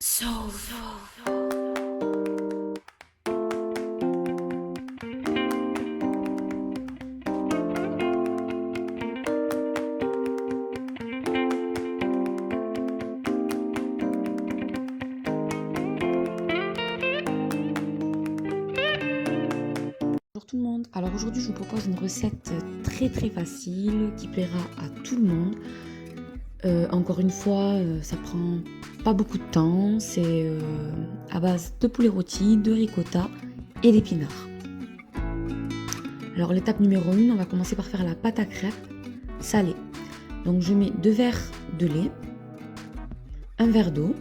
Bonjour tout le monde, alors aujourd'hui je vous propose une recette très facile qui plaira à tout le monde. Encore une fois, ça prend pas beaucoup de temps, c'est à base de poulet rôti, de ricotta et d'épinards. Alors l'étape numéro 1, on va commencer par faire la pâte à crêpes salée. Donc je mets 2 verres de lait, 1 verre d'eau,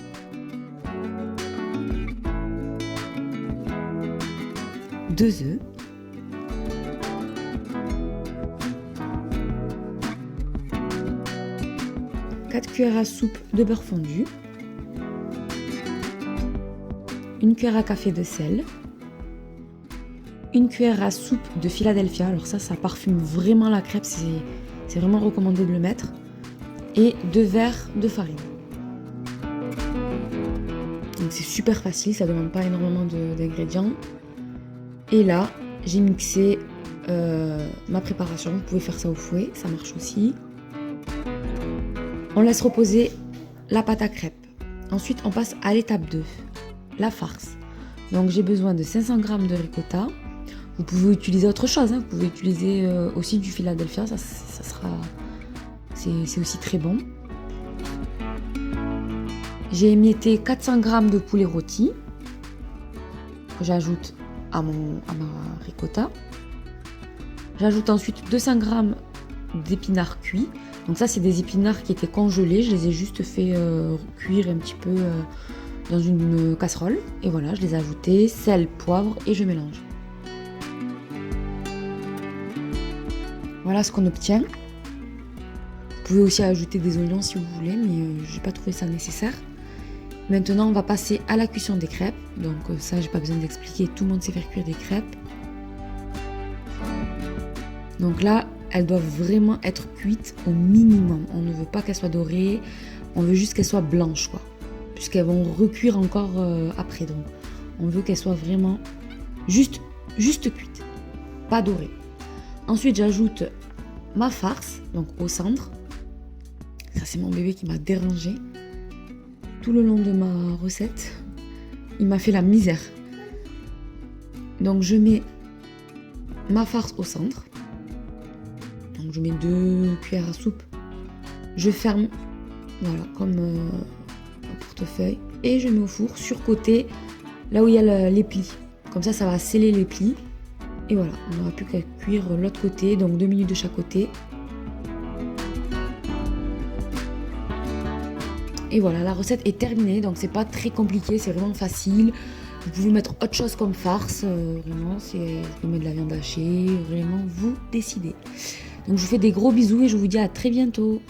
deux œufs, 4 cuillères à soupe de beurre fondu, 1 cuillère à café de sel, 1 cuillère à soupe de Philadelphia, alors ça parfume vraiment la crêpe, c'est vraiment recommandé de le mettre, et 2 verres de farine. Donc c'est super facile, ça ne demande pas énormément d'ingrédients. Et là, j'ai mixé ma préparation, vous pouvez faire ça au fouet, ça marche aussi. On laisse reposer la pâte à crêpes. Ensuite, on passe à l'étape 2, la farce. Donc j'ai besoin de 500 g de ricotta. Vous pouvez utiliser autre chose, hein. Vous pouvez utiliser aussi du Philadelphia, c'est aussi très bon. J'ai émietté 400 g de poulet rôti que j'ajoute à ma ricotta. J'ajoute ensuite 200 g d'épinards cuits. Donc ça c'est des épinards qui étaient congelés, je les ai juste fait cuire un petit peu dans une casserole. Et voilà, je les ai ajoutés, sel, poivre et je mélange. Voilà ce qu'on obtient. Vous pouvez aussi ajouter des oignons si vous voulez, mais j'ai pas trouvé ça nécessaire. Maintenant on va passer à la cuisson des crêpes. Donc ça j'ai pas besoin d'expliquer, tout le monde sait faire cuire des crêpes. Donc là, elles doivent vraiment être cuites au minimum. On ne veut pas qu'elles soient dorées, on veut juste qu'elles soient blanches, quoi. Puisqu'elles vont recuire encore après. Donc on veut qu'elles soient vraiment juste cuites, pas dorées. Ensuite, j'ajoute ma farce, donc au centre. Ça, c'est mon bébé qui m'a dérangé tout le long de ma recette. Il m'a fait la misère. Donc je mets ma farce au centre. Donc je mets 2 cuillères à soupe. Je ferme, voilà, comme un portefeuille. Et je mets au four sur côté, là où il y a les plis. Comme ça va sceller les plis. Et voilà, on n'aura plus qu'à cuire l'autre côté, donc 2 minutes de chaque côté. Et voilà, la recette est terminée, donc c'est pas très compliqué, c'est vraiment facile. Vous pouvez mettre autre chose comme farce, vraiment, vous pouvez mettre de la viande hachée, vraiment, vous décidez. Donc je vous fais des gros bisous et je vous dis à très bientôt.